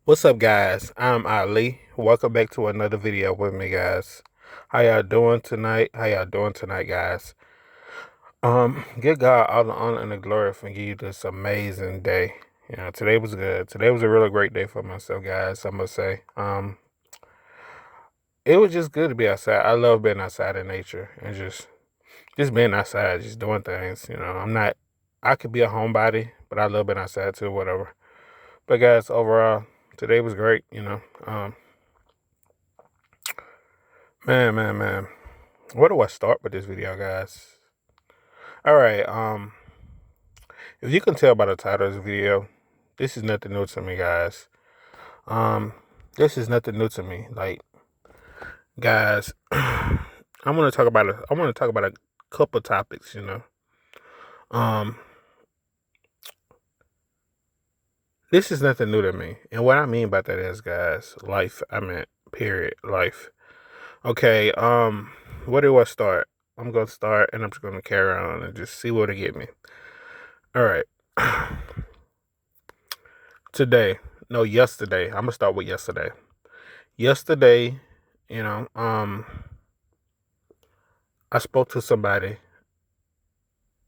What's up, guys? I'm Ali. Welcome back to another video with me, guys. How y'all doing tonight? Guys? Give God all the honor and the glory for giving you this amazing day. Today was good. Today was a really great day for myself, guys. I must say. It was just good to be outside. I love being outside in nature and just being outside, just doing things. I could be a homebody, but I love being outside too. Whatever. But guys, overall, today was great. Man. Where do I start with this video, guys? All right. If you can tell by the title of this video, this is nothing new to me, guys. Um, this is nothing new to me. Like, guys, I want to talk about a couple topics. Um, this is nothing new to me, and what I mean by that is, guys, life. I mean, period, life. Okay. Where do I start? I'm gonna start, and I'm just gonna carry on and just see where to get me. All right. Yesterday. I'm gonna start with yesterday. Yesterday, you know, um, I spoke to somebody,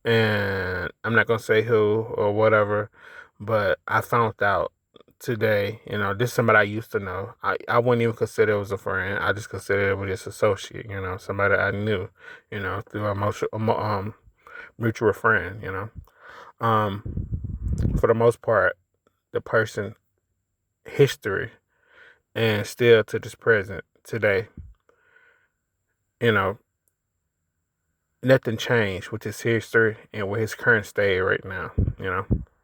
and I'm not gonna say who or whatever, but I found out today. This is somebody I used to know. I wouldn't even consider it was a friend. I just considered it was just associate. Somebody I knew. Through mutual friend. Um, for the most part, the person history and still to this present today, you know, nothing changed with his history and with his current state right now,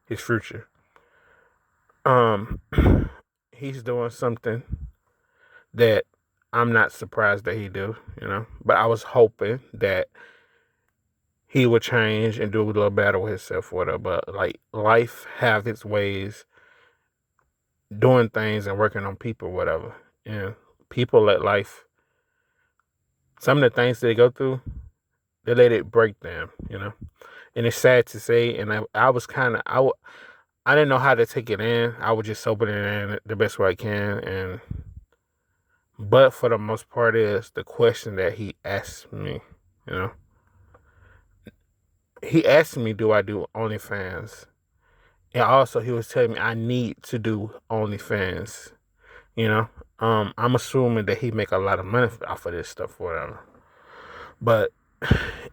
his future. Um he's doing something that I'm not surprised that he do, but I was hoping that he would change and do a little better with himself, whatever. But like life have its ways doing things and working on people, whatever. People let life, some of the things they go through, they let it break them, And it's sad to say, and I was kind of, I didn't know how to take it in. I was just soaking it in the best way I can, but for the most part, is the question that he asked me. You know, he asked me, "Do I do OnlyFans?" And also, he was telling me I need to do OnlyFans. I'm assuming that he make a lot of money off of this stuff, whatever. But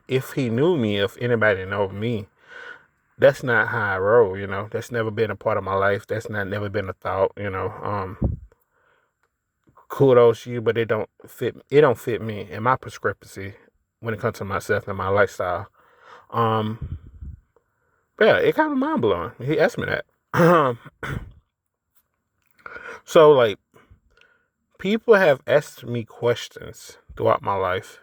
if he knew me, if anybody know me, that's not how I roll. That's never been a part of my life. That's not never been a thought. Kudos to you, but it don't fit. It don't fit me and my prescription when it comes to myself and my lifestyle. Um, but yeah, it kind of mind blowing. He asked me that. So like, people have asked me questions throughout my life,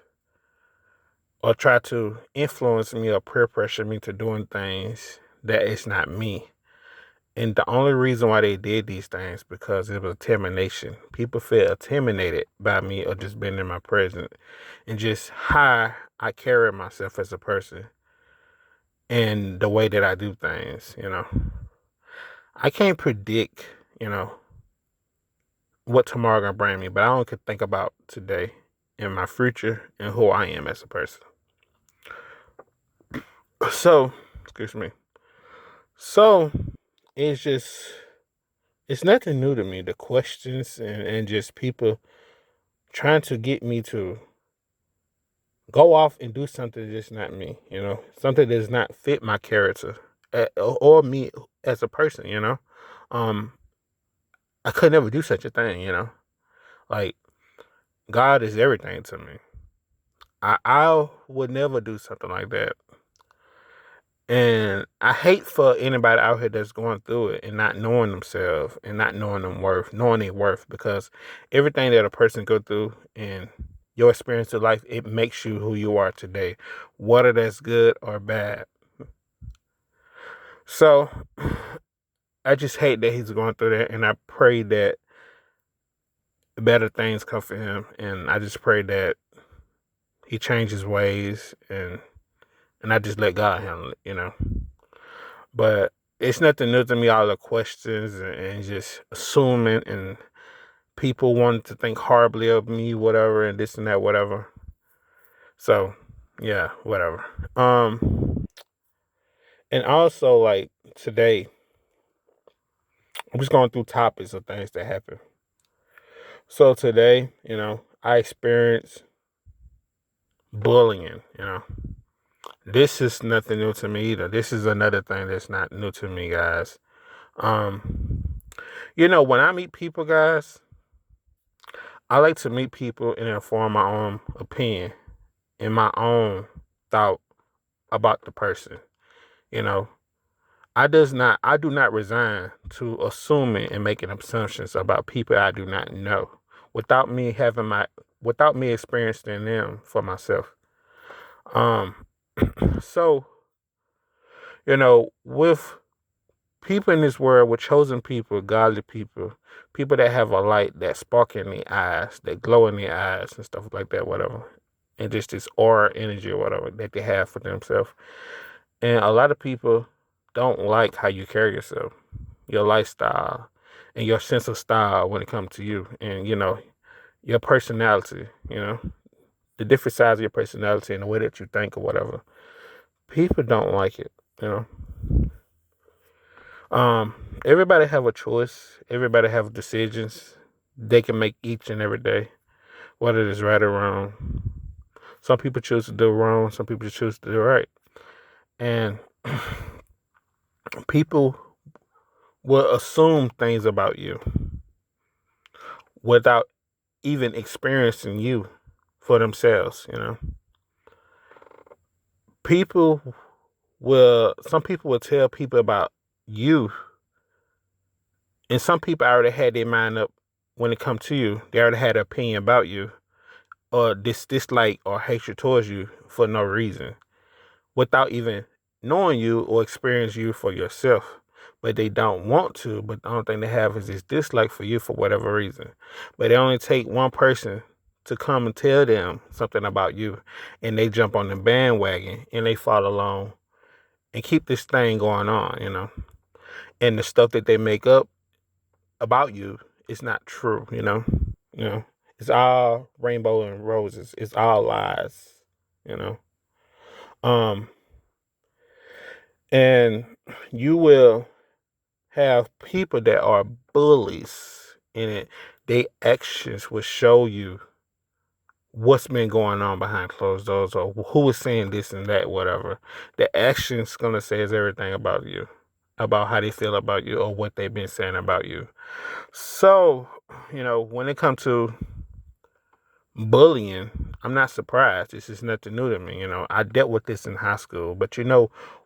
or try to influence me or peer pressure me to doing things that is not me. And the only reason why they did these things because it was termination. People feel intimidated by me or just being in my presence and just how I carry myself as a person and the way that I do things. I can't predict, what tomorrow gonna bring me, but I only can think about today and my future and who I am as a person. So, excuse me. So it's nothing new to me. The questions and just people trying to get me to go off and do something that's not me, something that does not fit my character or me as a person. Um, I could never do such a thing. Like, God is everything to me. I would never do something like that. And I hate for anybody out here that's going through it and not knowing themselves and not knowing knowing their worth, because everything that a person go through and your experience of life, it makes you who you are today, whether that's good or bad. So I just hate that he's going through that, and I pray that better things come for him, and I just pray that he changes ways, and I just let God handle it. But it's nothing new to me, all the questions and just assuming and people wanting to think horribly of me, whatever, and this and that, whatever. So, yeah, whatever. And also like today, I'm just going through topics of things that happen. So today, I experienced bullying. This is nothing new to me either. This is another thing that's not new to me, guys. Um, when I meet people, guys, I like to meet people and inform my own opinion and my own thought about the person. You know, I do not resign to assuming and making assumptions about people I do not know without me without me experiencing them for myself. Um, so with people in this world, with chosen people, godly people, people that have a light that spark in their eyes, that glow in their eyes and stuff like that, whatever, and just this aura energy or whatever that they have for themselves. And a lot of people don't like how you carry yourself, your lifestyle, and your sense of style when it comes to you, and your personality. The different sides of your personality and the way that you think or whatever. People don't like it. You know. Everybody have a choice. Everybody have decisions they can make each and every day, whether it is right or wrong. Some people choose to do wrong. Some people choose to do right. And people will assume things about you without even experiencing you for themselves. People some people will tell people about you, and some people already had their mind up when it comes to you. They already had an opinion about you, or dislike or hatred towards you for no reason, without even knowing you or experiencing you for yourself. But they don't want to, but the only thing they have is this dislike for you for whatever reason. But they only take one person to come and tell them something about you, and they jump on the bandwagon and they follow along and keep this thing going on. And the stuff that they make up about you is not true. You know, it's all rainbow and roses. It's all lies. You know, um, and you will have people that are bullies, and their actions will show you what's been going on behind closed doors, or who is saying this and that, whatever. The action's gonna say is everything about you, about how they feel about you, or what they've been saying about you. So, when it comes to bullying, I'm not surprised. This is nothing new to me. I dealt with this in high school. But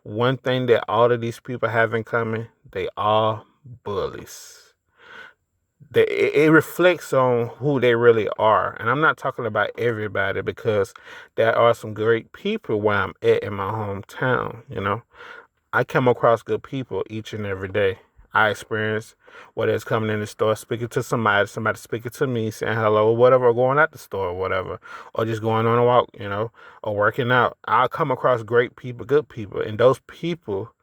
one thing that all of these people have in common, they are bullies. It reflects on who they really are. And I'm not talking about everybody, because there are some great people where I'm at in my hometown. I come across good people each and every day. I experience whether it's coming in the store, speaking to somebody speaking to me, saying hello, or whatever, or going out the store, or whatever, or just going on a walk, or working out. I'll come across great people, good people, and those people,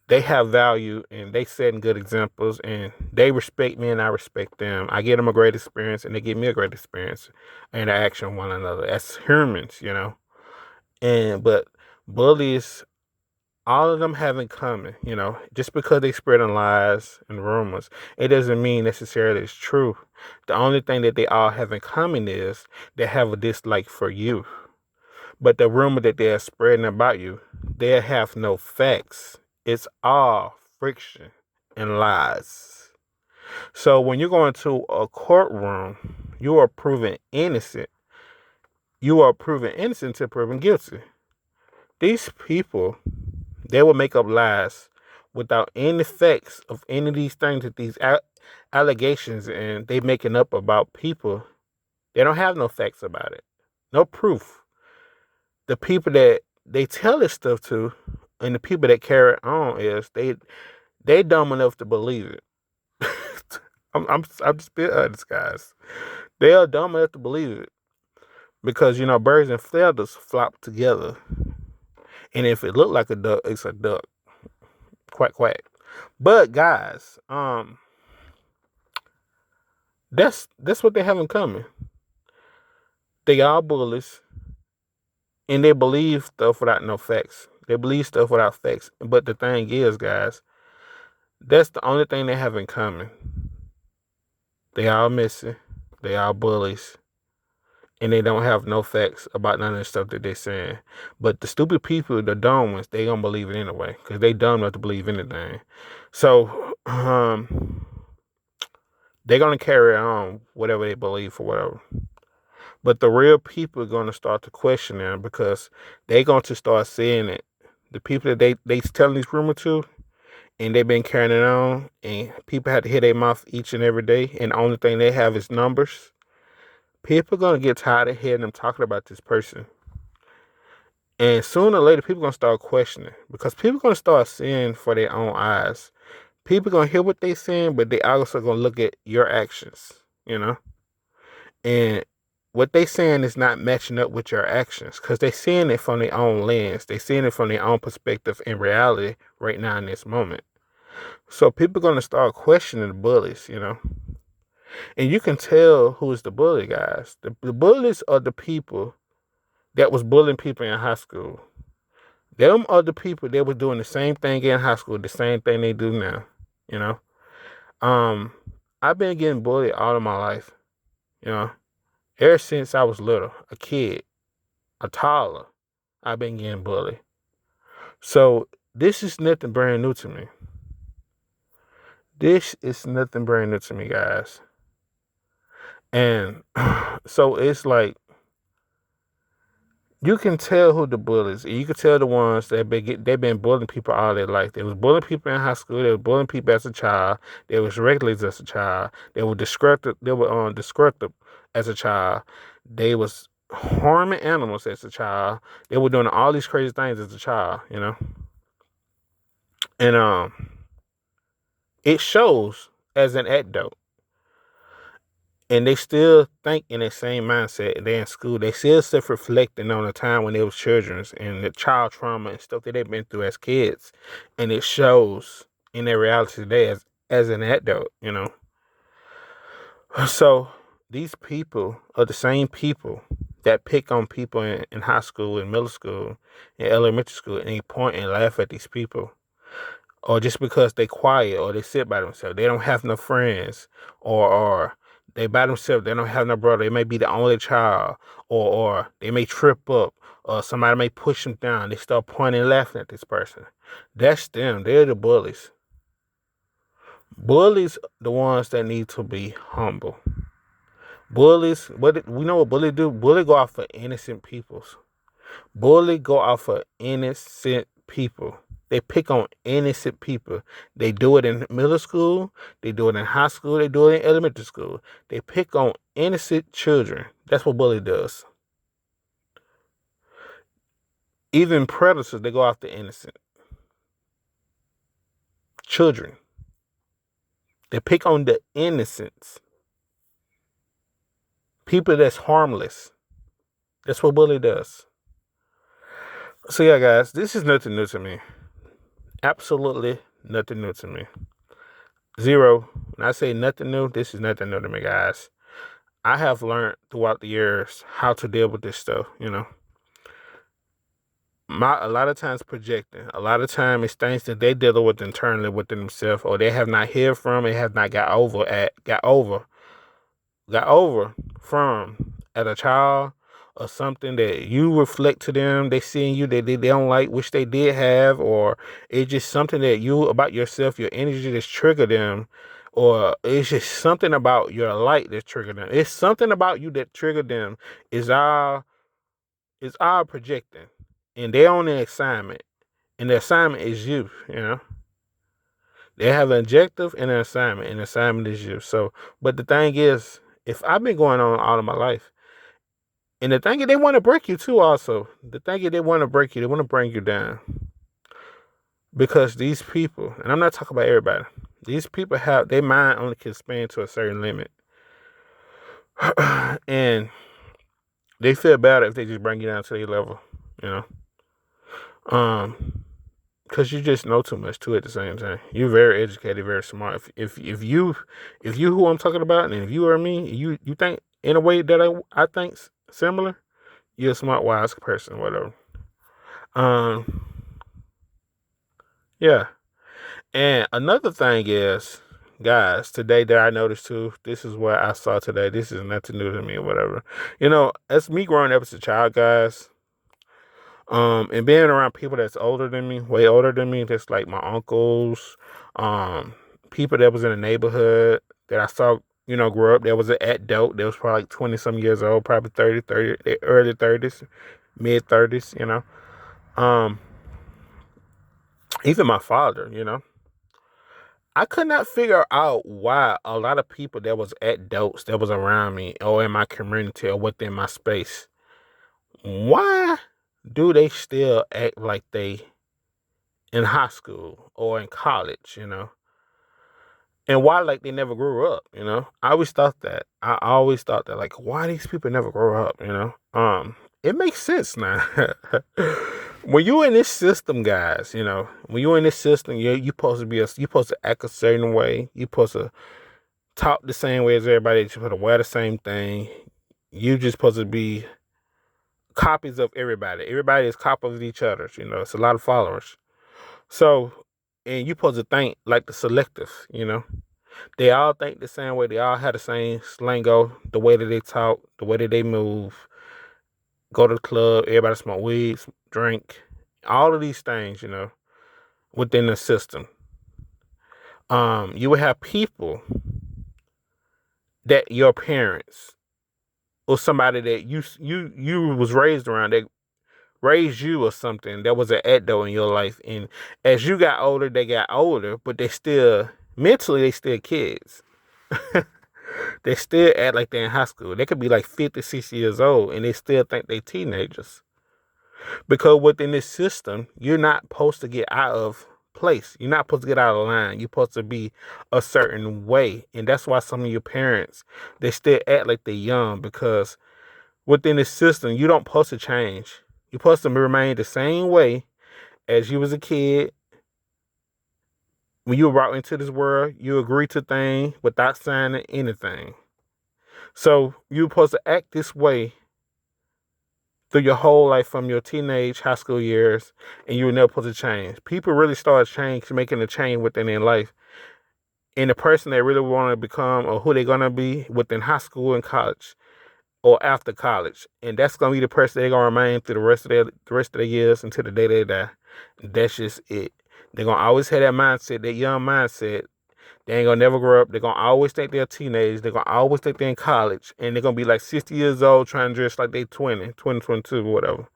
they have value and they set good examples, and they respect me and I respect them. I get them a great experience and they give me a great experience, interaction with one another as humans. But bullies, all of them have in common, just because they spreading lies and rumors, it doesn't mean necessarily it's true. The only thing that they all have in common is they have a dislike for you. But the rumor that they're spreading about you, they have no facts. It's all friction and lies. So when you go into a courtroom, you are proven innocent. You are proven innocent until proven guilty. These people, they will make up lies without any facts of any of these things, that these allegations, and they making up about people. They don't have no facts about it, no proof. The people that they tell this stuff to, and the people that carry it on, is they dumb enough to believe it. I'm just being honest, guys. They are dumb enough to believe it, because birds and feathers flop together, and if it look like a duck, it's a duck. Quack quack. But guys, that's what they have in common. They all bullies, and they believe stuff without no facts. They believe stuff without facts. But the thing is, guys, that's the only thing they have in common. They all messy. They all bullies. And they don't have no facts about none of the stuff that they're saying. But the stupid people, the dumb ones, they gonna believe it anyway. Because they dumb enough to believe anything. So, they're gonna carry on whatever they believe for whatever. But the real people are gonna start to question them because they're going to start seeing it. The people that they telling these rumors to, and they've been carrying it on, and people have to hit their mouth each and every day, and the only thing they have is numbers. People are gonna get tired of hearing them talking about this person. And sooner or later, people are gonna start questioning because people are gonna start seeing for their own eyes. People are gonna hear what they saying, but they also gonna look at your actions, and what they saying is not matching up with your actions because they're seeing it from their own lens. They're seeing it from their own perspective in reality right now in this moment. So people are gonna start questioning the bullies, and you can tell who is the bully, guys. The bullies are the people that was bullying people in high school. Them are the people that were doing the same thing in high school, the same thing they do now. You know, I've been getting bullied all of my life. Ever since I was little, a kid, a toddler, I've been getting bullied. So this is nothing brand new to me. This is nothing brand new to me, guys. And so it's like you can tell who the bullies. You can tell the ones that they've been bullying people all their life. They was bullying people in high school. They was bullying people as a child. They was reckless as a child. They were destructive. They were destructive as a child. They was harming animals as a child. They were doing all these crazy things as a child. And it shows as an anecdote. And they still think in that same mindset. They're in school. They still self-reflecting on the time when they was children and the child trauma and stuff that they've been through as kids. And it shows in their reality today as an adult, So these people are the same people that pick on people in high school, in middle school, in elementary school, and they point and laugh at these people. Or just because they quiet or they sit by themselves. They don't have no friends or they by themselves. They don't have no brother. They may be the only child or they may trip up or somebody may push them down. They start pointing and laughing at this person. That's them. They're the bullies. Bullies, the ones that need to be humble. Bullies, we know what bully do? Bully go out for innocent peoples. Bully go out for innocent people. They pick on innocent people. They do it in middle school. They do it in high school. They do it in elementary school. They pick on innocent children. That's what bully does. Even predators, they go after innocent children. They pick on the innocents. People that's harmless. That's what bully does. So yeah, guys, this is nothing new to me. Absolutely nothing new to me. Zero. When I say nothing new, this is nothing new to me, guys. I have learned throughout the years how to deal with this stuff, A lot of times projecting. A lot of times it's things that they deal with internally within themselves or they have not healed from and have not got over from as a child or something that you reflect to them. They see in you that they don't like, wish they did have, or it's just something that you about yourself, your energy that's triggered them, or it's just something about your light that triggered them. It's something about you that triggered them. Is our projecting, and they're on an assignment, and the assignment is you. They have an objective and an assignment, and the assignment is you. So, but the thing is, if I've been going on all of my life, and the thing is, they want to break you too. Also, the thing is, they want to break you. They want to bring you down because these people, and I'm not talking about everybody. These people have their mind only can expand to a certain limit, and they feel better if they just bring you down to their level. because you just know too much too at the same time. You're very educated, very smart. If you who I'm talking about, and if you are me, you think in a way that I think similar, you're a smart, wise person, whatever. Um, yeah. And another thing is, guys, today that I noticed too, this is what I saw today. This is nothing new to me or whatever. As me growing up as a child, guys, and being around people that's older than me, way older than me, that's like my uncles, um, people that was in the neighborhood that I saw, grow up, that was an adult, that was probably like 20 some years old, probably 30, early 30s, mid 30s, Um, even my father, I could not figure out why a lot of people that was adults that was around me or in my community or within my space, why do they still act like they in high school or in college, And why like they never grew up? I always thought that. I always thought that like why these people never grow up? It makes sense now. When you in this system, guys, when you in this system, you supposed to you supposed to act a certain way. You supposed to talk the same way as everybody. You supposed to wear the same thing. You just supposed to be copies of everybody. Everybody is copies of each other. It's a lot of followers. So, and you supposed to think like the selective. They all think the same way. They all have the same slango, the way that they talk, the way that they move, go to the club, everybody smoke weed, drink, all of these things, within the system. You would have people that your parents or somebody that you was raised around that raised you or something that was an adult in your life, and as you got older, they got older, but they still mentally they still kids. They still act like they're in high school. They could be like 50, 60 years old and they still think they teenagers. Because within this system, you're not supposed to get out of place. You're not supposed to get out of line. You're supposed to be a certain way. And that's why some of your parents, they still act like they're young, because within this system, you don't supposed to change. You're supposed to remain the same way as you was a kid. When you were brought into this world, you agree to things without signing anything. So you're supposed to act this way through your whole life from your teenage, high school years, and you were never supposed to change. People really start making a change within their life. And the person they really want to become or who they're going to be within high school and college or after college. And that's going to be the person they're going to remain through the rest of their years until the day they die. That's just it. They're going to always have that mindset, that young mindset. They ain't gonna never grow up. They're gonna always think they're teenagers. They're gonna always think they're in college. And they're gonna be like 60 years old trying to dress like they 22, whatever.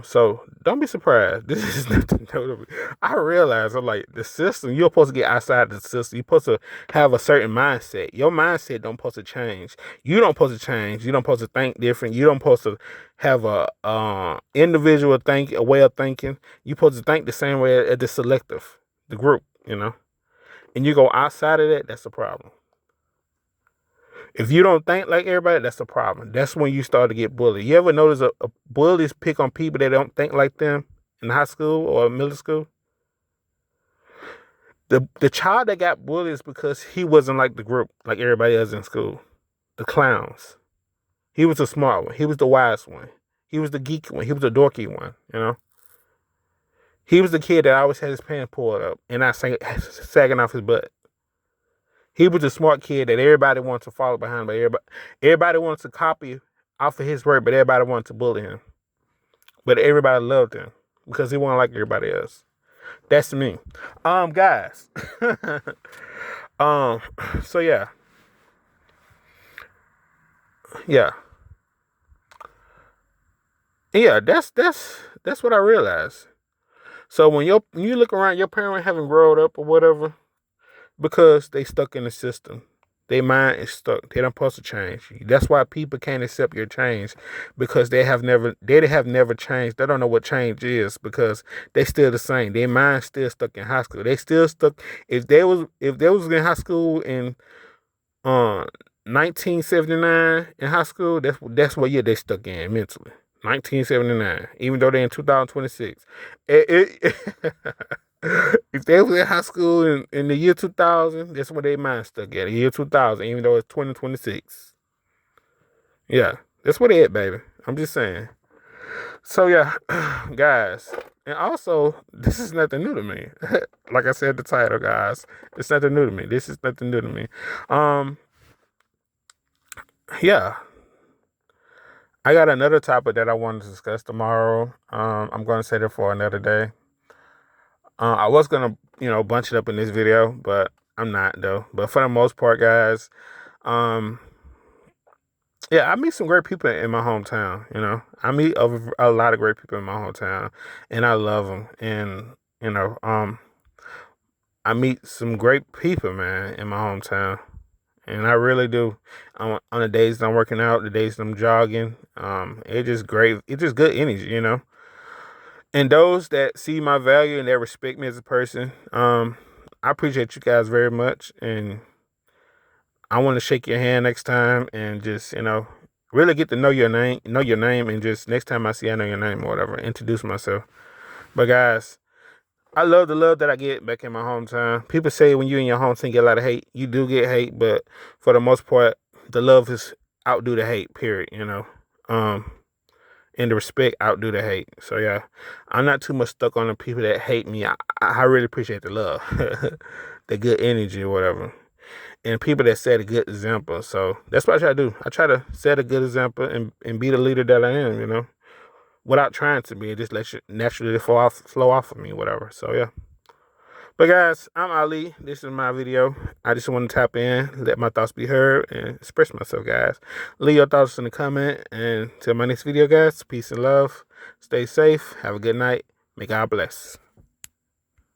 So don't be surprised. This is nothing notable. I realize I'm like the system, you're supposed to get outside the system. You're supposed to have a certain mindset. Your mindset don't supposed to change. You don't supposed to change. You don't supposed to think different. You don't supposed to have a individual a way of thinking. You're supposed to think the same way as the selective, the group. And you go outside of that, that's a problem. If you don't think like everybody, that's a problem. That's when you start to get bullied. You ever notice a bullies pick on people that don't think like them in high school or middle school? The child that got bullied is because he wasn't like the group, like everybody else in school. The clowns. He was the smart one. He was the wise one. He was the geeky one. He was the dorky one. He was the kid that always had his pants pulled up and not sagging off his butt. He was a smart kid that everybody wants to follow behind, but everybody wants to copy off of his work, but everybody wants to bully him. But everybody loved him because he wasn't like everybody else. That's me. Guys. um, so yeah. Yeah. Yeah, that's what I realized. So when you look around, your parents haven't grown up or whatever, because they stuck in the system. Their mind is stuck. They don't supposed to change. That's why people can't accept your change, because they have never changed. They don't know what change is, because they still the same. Their mind still stuck in high school. They still stuck. If they was in high school in 1979 in high school, that's what year they stuck in mentally. 1979, even though they're in 2026. If they was in high school in the year 2000, that's where they mind stuck at. The year 2000, even though it's 2026. Yeah, that's where they at, baby. I'm just saying. So yeah, guys, and also this is nothing new to me. Like I said, the title, guys, it's nothing new to me. This is nothing new to me. Um, yeah, I got another topic that I want to discuss tomorrow. I'm going to set it for another day. I was gonna, bunch it up in this video, but I'm not though. But for the most part, guys, um, yeah, I meet some great people in my hometown. I meet a lot of great people in my hometown, and I love them. And you know, um, I meet some great people, man, in my hometown, and I really do. On the days that I'm working out, the days that I'm jogging, it's just great. It's just good energy. And those that see my value and that respect me as a person, I appreciate you guys very much. And I want to shake your hand next time and just, really get to know your name, and just next time I see I know your name or whatever, introduce myself. But guys, I love the love that I get back in my hometown. People say when you in your hometown you get a lot of hate. You do get hate, but for the most part, the love is outdo the hate, period. Um, and the respect outdo the hate. So yeah, I'm not too much stuck on the people that hate me. I really appreciate the love, the good energy or whatever, and people that set a good example. So that's what I try to do. I try to set a good example and be the leader that I am. Without trying to be. It just let you naturally flow off of me, whatever. So yeah. But guys, I'm Ali. This is my video. I just want to tap in, let my thoughts be heard, and express myself, guys. Leave your thoughts in the comment. And till my next video, guys, peace and love. Stay safe. Have a good night. May God bless.